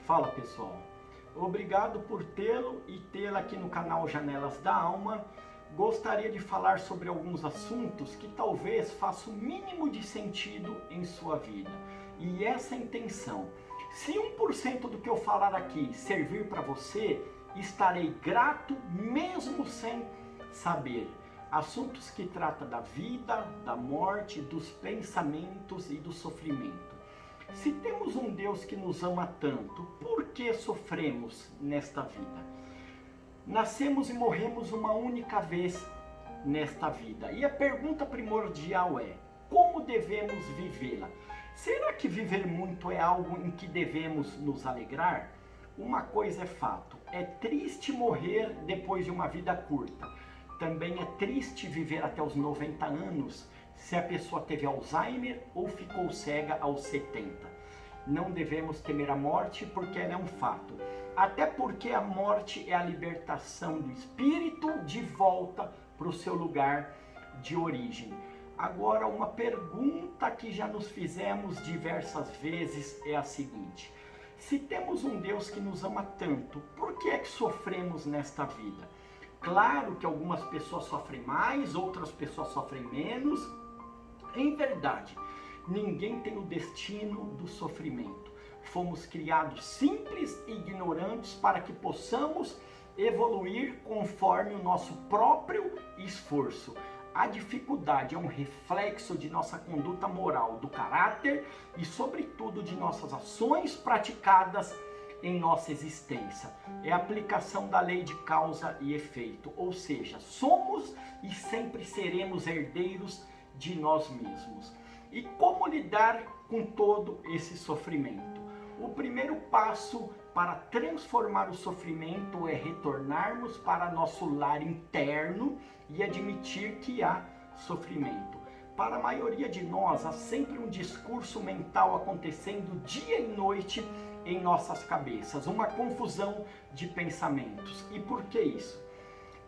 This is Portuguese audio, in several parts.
Fala pessoal, obrigado por tê-lo e tê-la aqui no canal Janelas da Alma. Gostaria de falar sobre alguns assuntos que talvez façam o mínimo de sentido em sua vida. E essa é a intenção. Se 1% do que eu falar aqui servir para você, estarei grato mesmo sem saber. Assuntos que tratam da vida, da morte, dos pensamentos e do sofrimento. Se temos um Deus que nos ama tanto, por que sofremos nesta vida? Nascemos e morremos uma única vez nesta vida. E a pergunta primordial é: como devemos vivê-la? Será que viver muito é algo em que devemos nos alegrar? Uma coisa é fato: é triste morrer depois de uma vida curta. Também é triste viver até os 90 anos se a pessoa teve Alzheimer ou ficou cega aos 70. Não devemos temer a morte porque ela é um fato. Até porque a morte é a libertação do espírito de volta para o seu lugar de origem. Agora, uma pergunta que já nos fizemos diversas vezes é a seguinte: se temos um Deus que nos ama tanto, por que é que sofremos nesta vida? Claro que algumas pessoas sofrem mais, outras pessoas sofrem menos. Em verdade, ninguém tem o destino do sofrimento. Fomos criados simples e ignorantes para que possamos evoluir conforme o nosso próprio esforço. A dificuldade é um reflexo de nossa conduta moral, do caráter e, sobretudo, de nossas ações praticadas em nossa existência. É a aplicação da lei de causa e efeito, ou seja, somos e sempre seremos herdeiros de nós mesmos. E como lidar com todo esse sofrimento? O primeiro passo para transformar o sofrimento é retornarmos para nosso lar interno e admitir que há sofrimento. Para a maioria de nós, há sempre um discurso mental acontecendo dia e noite em nossas cabeças, uma confusão de pensamentos. E por que isso?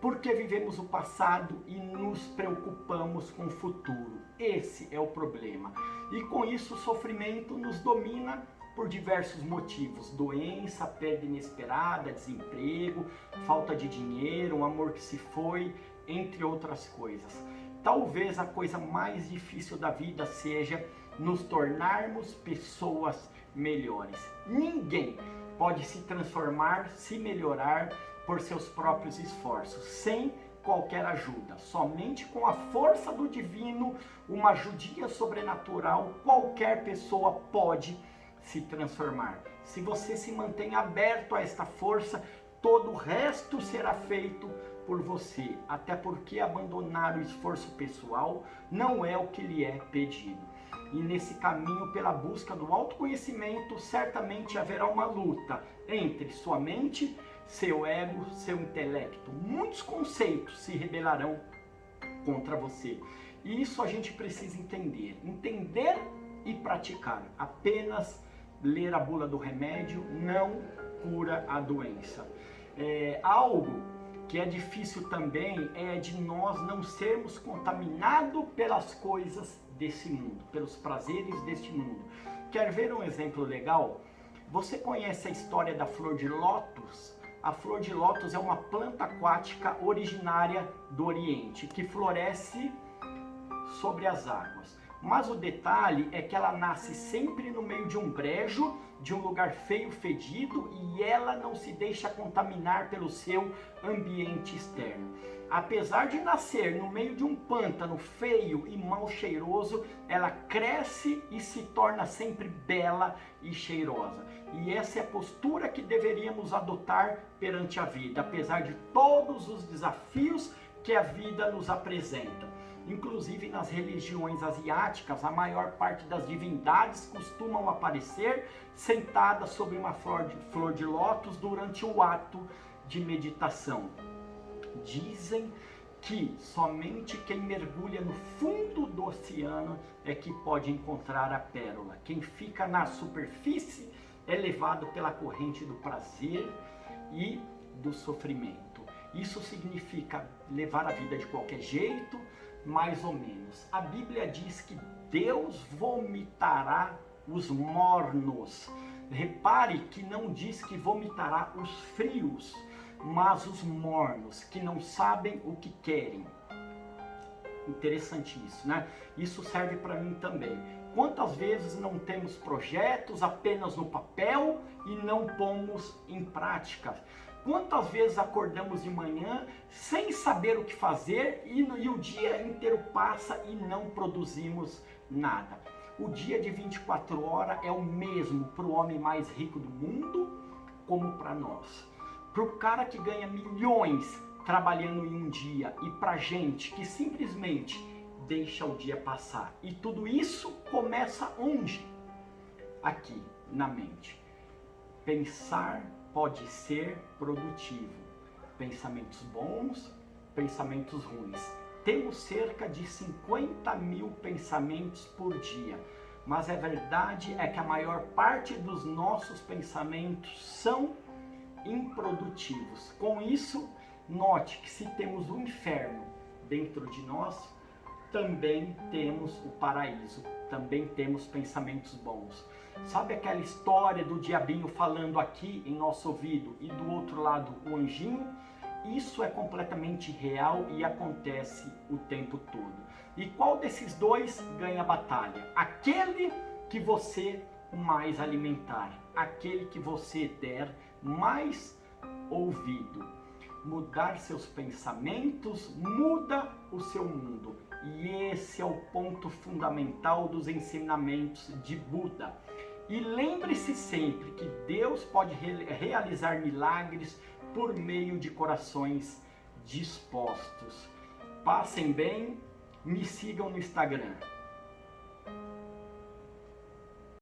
Porque vivemos o passado e nos preocupamos com o futuro. Esse é o problema. E com isso o sofrimento nos domina por diversos motivos: doença, perda inesperada, desemprego, falta de dinheiro, um amor que se foi, entre outras coisas. Talvez a coisa mais difícil da vida seja nos tornarmos pessoas melhores. Ninguém pode se transformar, se melhorar por seus próprios esforços, sem qualquer ajuda. Somente com a força do divino, uma ajudinha sobrenatural, qualquer pessoa pode se transformar. Se você se mantém aberto a esta força, todo o resto será feito por você, até porque abandonar o esforço pessoal não é o que lhe é pedido. E nesse caminho pela busca do autoconhecimento, certamente haverá uma luta entre sua mente, seu ego, seu intelecto. Muitos conceitos se rebelarão contra você. E isso a gente precisa entender. Entender e praticar. Apenas ler a bula do remédio não cura a doença. Algo que é difícil também é de nós não sermos contaminados pelas coisas desse mundo, pelos prazeres deste mundo. Quer ver um exemplo legal? Você conhece a história da flor de lótus? A flor de lótus é uma planta aquática originária do Oriente, que floresce sobre as águas. Mas o detalhe é que ela nasce sempre no meio de um brejo, de um lugar feio, fedido, e ela não se deixa contaminar pelo seu ambiente externo. Apesar de nascer no meio de um pântano feio e mal cheiroso, ela cresce e se torna sempre bela e cheirosa. E essa é a postura que deveríamos adotar perante a vida, apesar de todos os desafios que a vida nos apresenta. Inclusive nas religiões asiáticas, a maior parte das divindades costumam aparecer sentadas sobre uma flor de lótus durante o ato de meditação. Dizem que somente quem mergulha no fundo do oceano é que pode encontrar a pérola. Quem fica na superfície é levado pela corrente do prazer e do sofrimento. Isso significa levar a vida de qualquer jeito, mais ou menos. A Bíblia diz que Deus vomitará os mornos. Repare que não diz que vomitará os frios, mas os mornos, que não sabem o que querem. Interessante isso, né? Isso serve para mim também. Quantas vezes não temos projetos apenas no papel e não pomos em prática? Quantas vezes acordamos de manhã sem saber o que fazer e o dia inteiro passa e não produzimos nada? O dia de 24 horas é o mesmo para o homem mais rico do mundo como para nós. Para o cara que ganha milhões trabalhando em um dia e para gente que simplesmente deixa o dia passar. E tudo isso começa onde? Aqui, na mente. Pensar pode ser produtivo. Pensamentos bons, pensamentos ruins. Temos cerca de 50 mil pensamentos por dia, mas a verdade é que a maior parte dos nossos pensamentos são improdutivos. Com isso, note que se temos o inferno dentro de nós, também temos o paraíso, também temos pensamentos bons. Sabe aquela história do diabinho falando aqui em nosso ouvido e do outro lado o anjinho? Isso é completamente real e acontece o tempo todo. E qual desses dois ganha a batalha? Aquele que você mais alimentar, aquele que você der mais ouvido. Mudar seus pensamentos muda o seu mundo. E esse é o ponto fundamental dos ensinamentos de Buda. E lembre-se sempre que Deus pode realizar milagres por meio de corações dispostos. Passem bem, me sigam no Instagram.